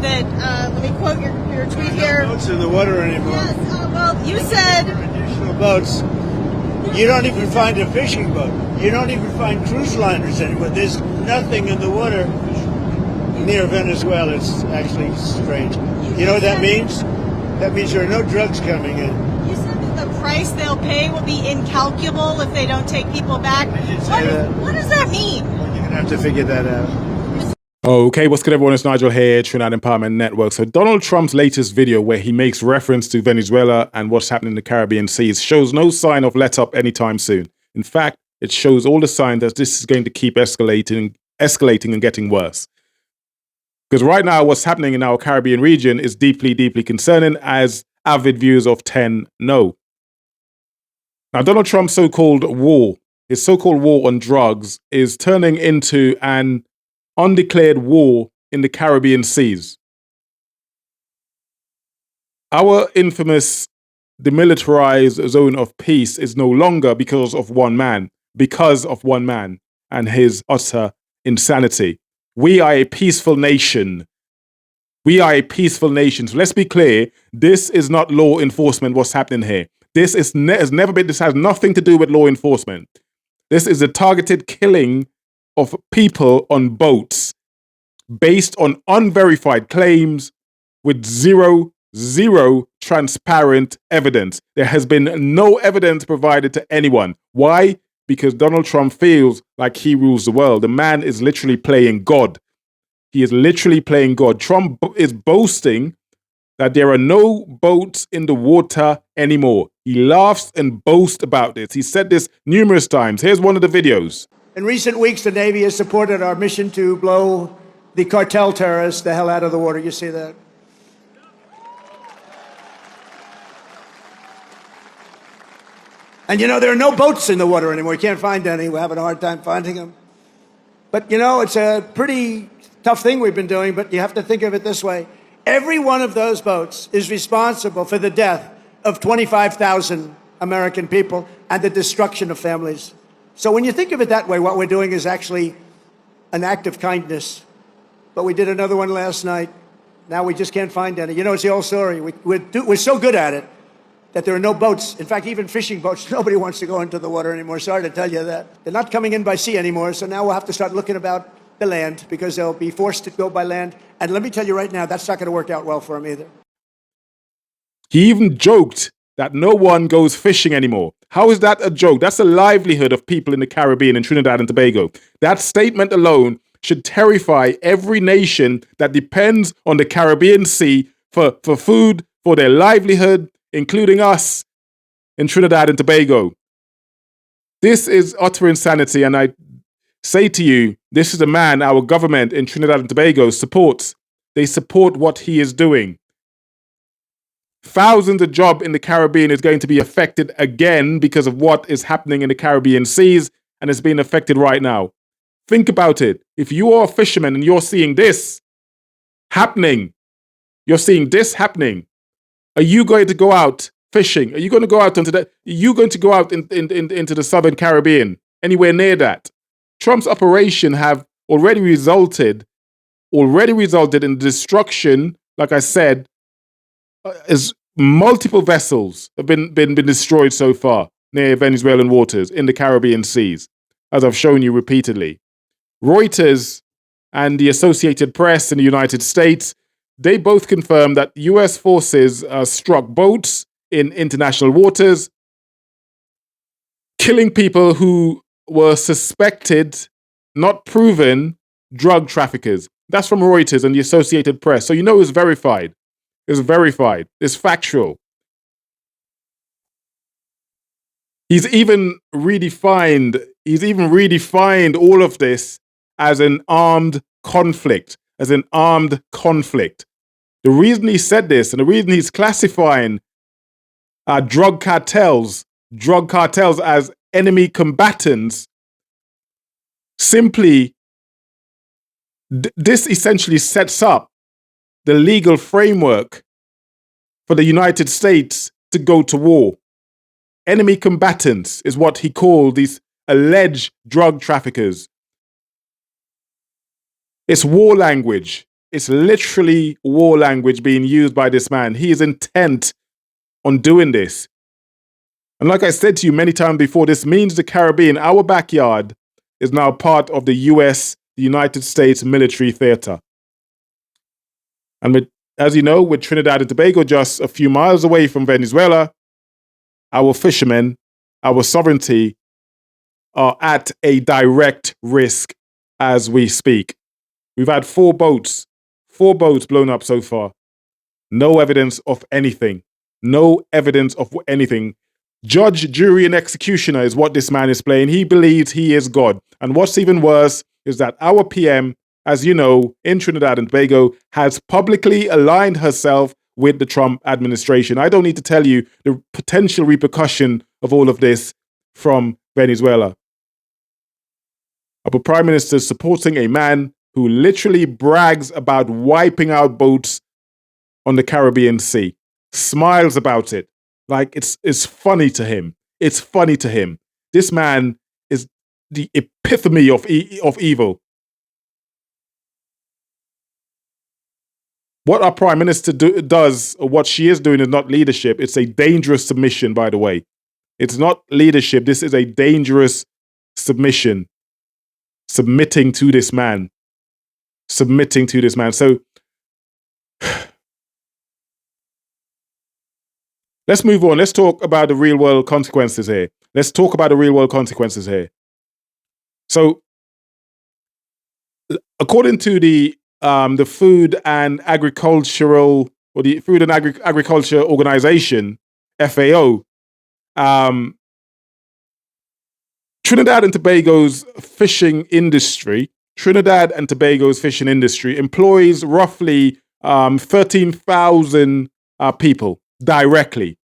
that, let me quote your tweet here. No boats in the water anymore. Yes, well, you said... Additional boats. You don't even find a fishing boat. You don't even find cruise liners anymore. There's nothing in the water near Venezuela. It's actually strange. You know what that means? That means there are no drugs coming in. You said that the price they'll pay will be incalculable if they don't take people back. What does that mean? Well, you're going to have to figure that out. Okay, what's good everyone? It's Nigel here, Trinidad Empowerment Network. So Donald Trump's latest video where he makes reference to Venezuela and what's happening in the Caribbean seas shows no sign of let up anytime soon. In fact, it shows all the signs that this is going to keep escalating and getting worse. Because right now what's happening in our Caribbean region is deeply, deeply concerning, as avid viewers of 10 know. Now, Donald Trump's so-called war, his so-called war on drugs, is turning into an undeclared war in the Caribbean seas. Our infamous demilitarized zone of peace is no longer because of one man and his utter insanity. We are a peaceful nation. We are a peaceful nation. So let's be clear, this is not law enforcement what's happening here. This has nothing to do with law enforcement. This is a targeted killing of people on boats based on unverified claims with zero transparent evidence. There has been no evidence provided to anyone. Why? Because Donald Trump feels like he rules the world. The man is literally playing God. He is literally playing God. Trump is boasting that there are no boats in the water anymore. He laughs and boasts about this. He said this numerous times. Here's one of the videos. In recent weeks, the Navy has supported our mission to blow the cartel terrorists the hell out of the water. You see that? And you know, there are no boats in the water anymore. You can't find any. We're having a hard time finding them. But you know, it's a pretty tough thing we've been doing, but you have to think of it this way. Every one of those boats is responsible for the death of 25,000 American people and the destruction of families. So when you think of it that way, what we're doing is actually an act of kindness. But we did another one last night. Now we just can't find any. You know, it's the old story. We're so good at it that there are no boats. In fact, even fishing boats, nobody wants to go into the water anymore. Sorry to tell you that. They're not coming in by sea anymore, so now we'll have to start looking about the land because they'll be forced to go by land. And let me tell you right now, that's not going to work out well for them either. He even joked that no one goes fishing anymore. How is that a joke? That's the livelihood of people in the Caribbean and Trinidad and Tobago. That statement alone should terrify every nation that depends on the Caribbean Sea for food, for their livelihood, including us in Trinidad and Tobago. This is utter insanity, and I say to you, this is a man our government in Trinidad and Tobago supports. They support what he is doing. Thousands of jobs in the Caribbean is going to be affected again because of what is happening in the Caribbean seas, and it's being affected right now. Think about it. If you are a fisherman and you're seeing this happening, are you going to go out fishing? Are you going to go out into that? Are you going to go out into the Southern Caribbean, anywhere near that? Trump's operation have already resulted in the destruction, like I said, as multiple vessels have been destroyed so far near Venezuelan waters in the Caribbean seas, as I've shown you repeatedly. Reuters and the Associated Press in the United States, they both confirmed that U.S. forces struck boats in international waters, killing people who were suspected, not proven, drug traffickers. That's from Reuters and the Associated Press. So you know it's verified. It's verified. It's factual. He's even redefined all of this as an armed conflict. The reason he said this and the reason he's classifying drug cartels as enemy combatants, simply, this essentially sets up the legal framework for the United States to go to war. Enemy combatants is what he called these alleged drug traffickers. It's war language. It's literally war language being used by this man. He is intent on doing this. And like I said to you many times before, this means the Caribbean, our backyard, is now part of the US, the United States military theater. And as you know, with Trinidad and Tobago just a few miles away from Venezuela, our fishermen, our sovereignty are at a direct risk as we speak. We've had 4 boats blown up so far. No evidence of anything. No evidence of anything. Judge, jury, and executioner is what this man is playing. He believes he is God. And what's even worse is that our PM, as you know, in Trinidad and Tobago, has publicly aligned herself with the Trump administration. I don't need to tell you the potential repercussion of all of this from Venezuela. Our Prime Minister is supporting a man who literally brags about wiping out boats on the Caribbean Sea, smiles about it. Like it's funny to him. It's funny to him. This man is the epitome of evil. What our Prime Minister does, or what she is doing, is not leadership. It's a dangerous submission, by the way. It's not leadership. This is a dangerous submission. Submitting to this man. Submitting to this man. So let's move on. Let's talk about the real world consequences here. So, according to the Food and Agricultural, or the Food and Agriculture Organization, FAO, Trinidad and Tobago's fishing industry employs roughly 13,000 people directly.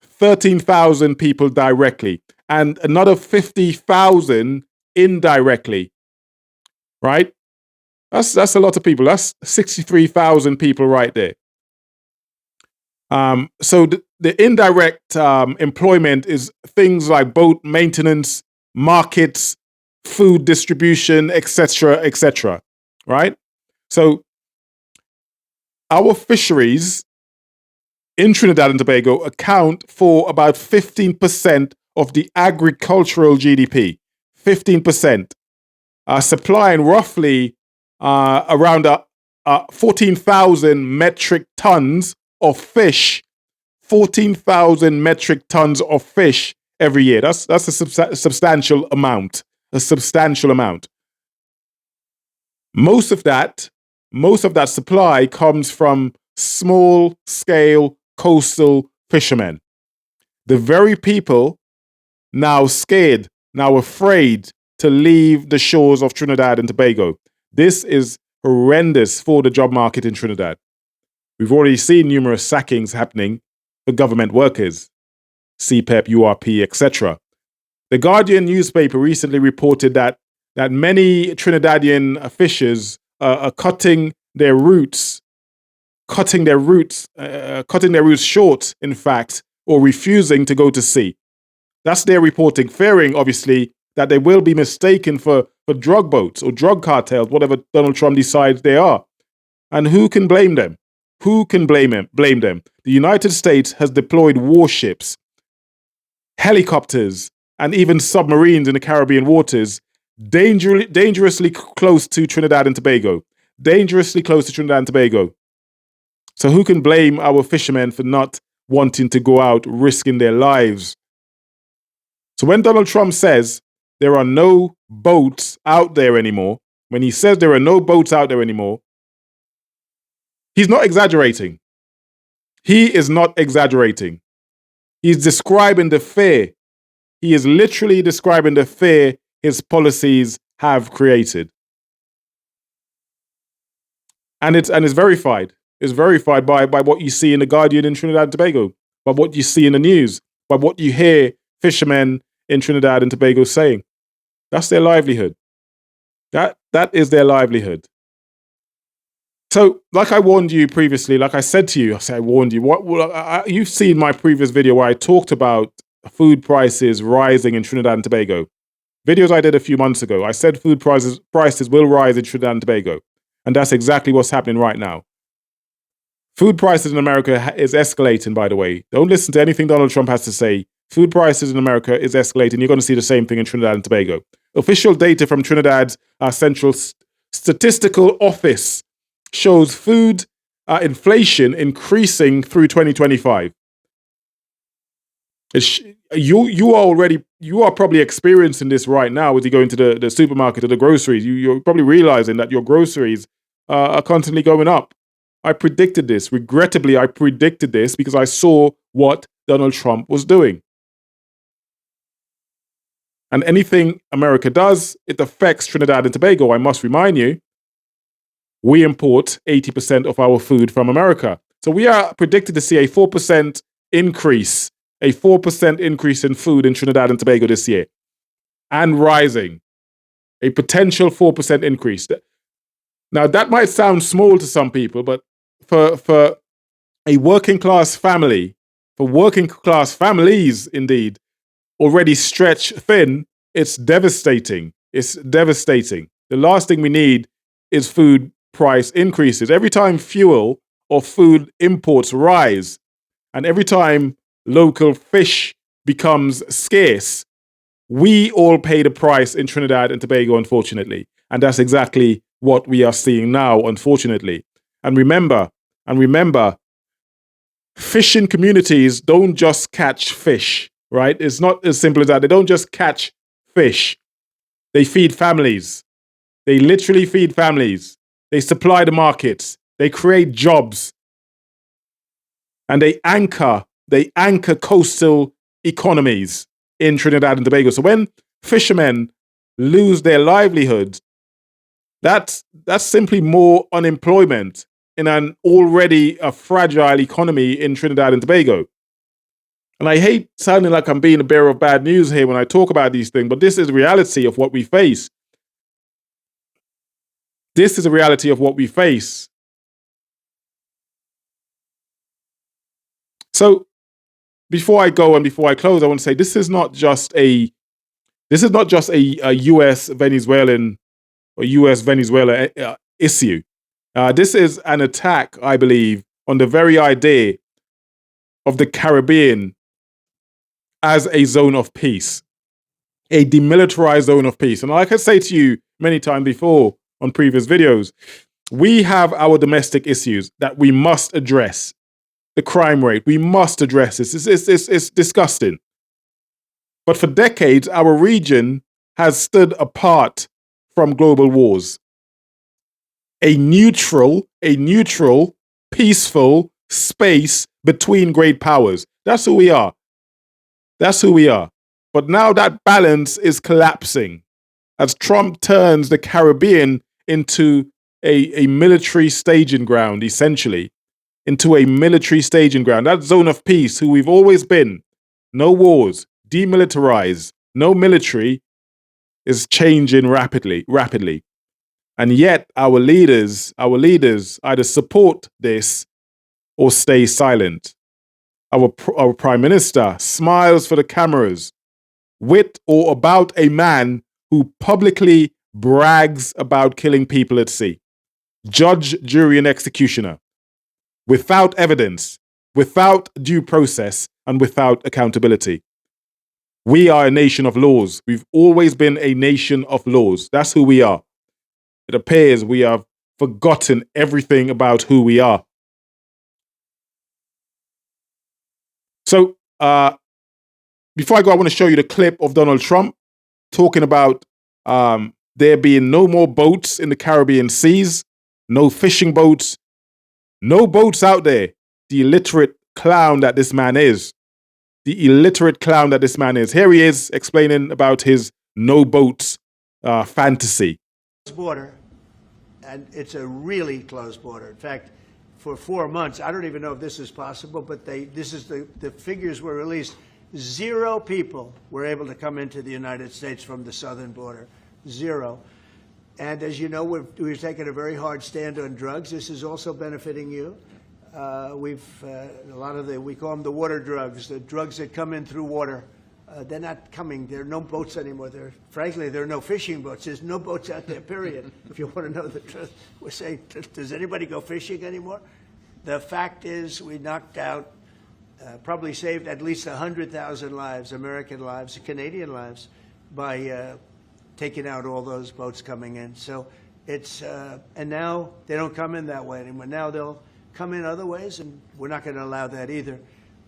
13,000 people directly, and another 50,000 indirectly. Right? That's a lot of people. That's 63,000 people right there. So the indirect employment is things like boat maintenance, markets, food distribution, etc., etc. Right? So our fisheries in Trinidad and Tobago account for about 15% of the agricultural GDP. 15%. Supplying roughly around 14,000 metric tons of fish. 14,000 metric tons of fish every year. That's a substantial amount. A substantial amount. Most of that supply comes from small-scale coastal fishermen. The very people now scared, now afraid to leave the shores of Trinidad and Tobago. This is horrendous for the job market in Trinidad. We've already seen numerous sackings happening for government workers, CPEP, URP, etc. The Guardian newspaper recently reported that many Trinidadian fishers are cutting their routes short, in fact, or refusing to go to sea. That's their reporting, fearing, obviously, that they will be mistaken for drug boats or drug cartels, whatever Donald Trump decides they are. And who can blame them? Who can blame them? The United States has deployed warships, helicopters, and even submarines in the Caribbean waters, dangerously close to Trinidad and Tobago. Dangerously close to Trinidad and Tobago. So who can blame our fishermen for not wanting to go out, risking their lives? So when Donald Trump says there are no boats out there anymore, when he says there are no boats out there anymore, he's not exaggerating. He is not exaggerating. He's describing the fear. He is literally describing the fear his policies have created. And it's verified. It's verified by what you see in the Guardian in Trinidad and Tobago, by what you see in the news, by what you hear fishermen in Trinidad and Tobago saying. That's their livelihood. That is their livelihood. So, like I warned you previously, like I said to you, I warned you. You've seen my previous video where I talked about food prices rising in Trinidad and Tobago. Videos I did a few months ago. I said food prices will rise in Trinidad and Tobago. And that's exactly what's happening right now. Food prices in America is escalating, by the way. Don't listen to anything Donald Trump has to say. Food prices in America is escalating. You're going to see the same thing in Trinidad and Tobago. Official data from Trinidad's Central Statistical Office shows food inflation increasing through 2025. You are probably experiencing this right now as you go into the supermarket or the groceries. You're probably realizing that your groceries are constantly going up. I predicted this. Regrettably, I predicted this because I saw what Donald Trump was doing. And anything America does, it affects Trinidad and Tobago. I must remind you, we import 80% of our food from America. So we are predicted to see a 4% increase, in food in Trinidad and Tobago this year. And rising. A potential 4% increase. Now, that might sound small to some people, but for a working class family, for working class families, indeed, already stretched thin, it's devastating. It's devastating. The last thing we need is food price increases. Every time fuel or food imports rise, and every time local fish becomes scarce, we all pay the price in Trinidad and Tobago, unfortunately. And that's exactly what we are seeing now, unfortunately. And remember, fishing communities don't just catch fish, right? It's not as simple as that. They don't just catch fish. They feed families. They literally feed families. They supply the markets. They create jobs. And they anchor coastal economies in Trinidad and Tobago. So when fishermen lose their livelihood, that's simply more unemployment in an already a fragile economy in Trinidad and Tobago. And I hate sounding like I'm being a bearer of bad news here when I talk about these things, but this is the reality of what we face. This is a reality of what we face. So before I go and before I close, I want to say this is not just a US Venezuelan or US Venezuela issue. This is an attack, I believe, on the very idea of the Caribbean as a zone of peace, a demilitarized zone of peace. And like I say to you many times before on previous videos, we have our domestic issues that we must address. The crime rate, we must address this. It's disgusting. But for decades, our region has stood apart from global wars. A neutral, peaceful space between great powers. That's who we are. That's who we are. But now that balance is collapsing as Trump turns the Caribbean into a military staging ground, essentially, into a military staging ground. That zone of peace, who we've always been, no wars, demilitarized, no military, is changing rapidly. And yet our leaders either support this or stay silent. Our prime minister smiles for the cameras with or about a man who publicly brags about killing people at sea. Judge, jury, and executioner. Without evidence, without due process, and without accountability. We are a nation of laws. We've always been a nation of laws. That's who we are. It appears we have forgotten everything about who we are. So, before I go, I want to show you the clip of Donald Trump talking about there being no more boats in the Caribbean seas, no fishing boats, no boats out there. The illiterate clown that this man is. The illiterate clown that this man is. Here he is explaining about his no boats fantasy. Border, and it's a really close border. In fact, for 4 months, I don't even know if this is possible, but the figures were released. 0 people were able to come into the United States from the southern border. 0. And as you know, we've taken a very hard stand on drugs. This is also benefiting you. A lot of we call them the water drugs, the drugs that come in through water. They're not coming. There are no boats anymore. Frankly, there are no fishing boats. There's no boats out there, period. If you want to know the truth, we're saying, does anybody go fishing anymore? The fact is we knocked out, probably saved at least 100,000 lives, American lives, Canadian lives, by taking out all those boats coming in. So it's, and now they don't come in that way anymore. Now they'll come in other ways, and we're not going to allow that either.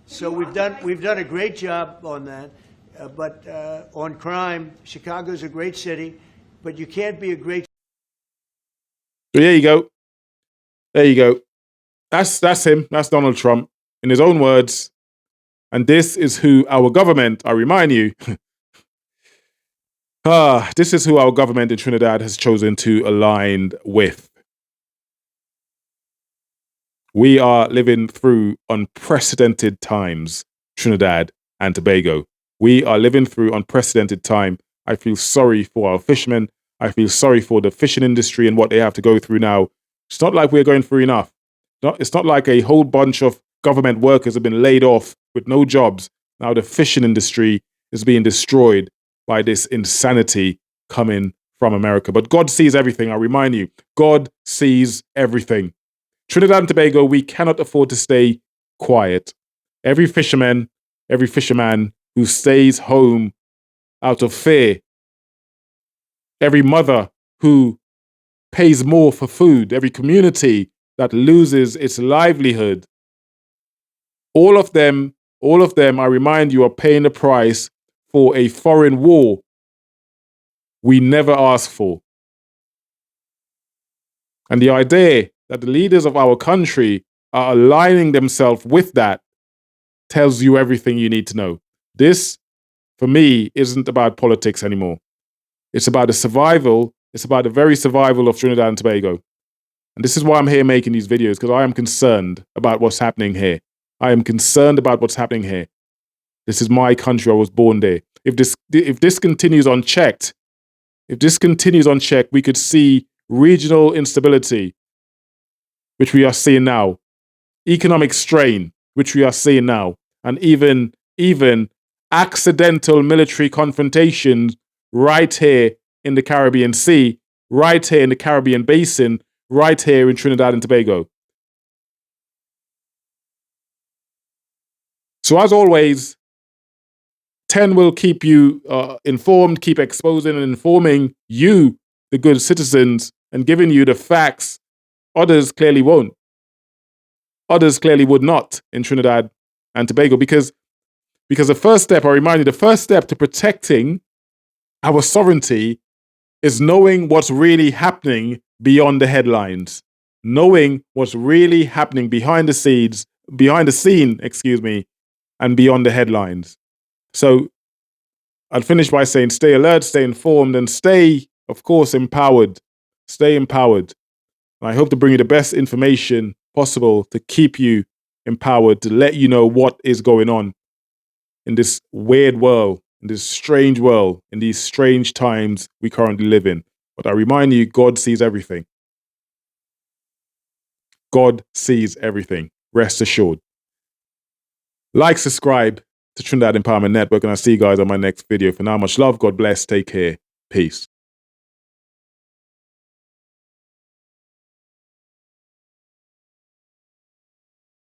So we've done a great job on that. But on crime, Chicago's a great city, but you can't be a great. There you go. There you go. That's him. That's Donald Trump in his own words. And this is who our government, I remind you, this is who our government in Trinidad has chosen to align with. We are living through unprecedented times, Trinidad and Tobago. We are living through unprecedented time. I feel sorry for our fishermen. I feel sorry for the fishing industry and what they have to go through now. It's not like we're going through enough. It's not like a whole bunch of government workers have been laid off with no jobs. Now the fishing industry is being destroyed by this insanity coming from America. But God sees everything, I remind you. God sees everything. Trinidad and Tobago, we cannot afford to stay quiet. Every fisherman who stays home out of fear, every mother who pays more for food, every community that loses its livelihood, all of them, I remind you, are paying the price for a foreign war we never asked for. And the idea that the leaders of our country are aligning themselves with that tells you everything you need to know. This, for me, isn't about politics anymore. It's about the survival. It's about the very survival of Trinidad and Tobago. And this is why I'm here making these videos, because I am concerned about what's happening here. I am concerned about what's happening here. This is my country. I was born there. If this continues unchecked, we could see regional instability, which we are seeing now, economic strain, which we are seeing now, and even accidental military confrontations right here in the Caribbean Sea, right here in the Caribbean Basin, right here in Trinidad and Tobago. So as always, 10 will keep you informed, keep exposing and informing you, the good citizens, and giving you the facts. Others clearly won't. Others clearly would not in Trinidad and Tobago because the first step, I remind you, the first step to protecting our sovereignty is knowing what's really happening beyond the headlines, knowing what's really happening behind the scene, and beyond the headlines. So I'd finish by saying stay alert, stay informed, and stay, of course, empowered. Stay empowered. And I hope to bring you the best information possible to keep you empowered, to let you know what is going on in this weird world, in this strange world, in these strange times we currently live in. But I remind you, God sees everything. God sees everything. Rest assured. Like, subscribe to Trinidad Empowerment Network, and I'll see you guys on my next video. For now, much love. God bless. Take care. Peace.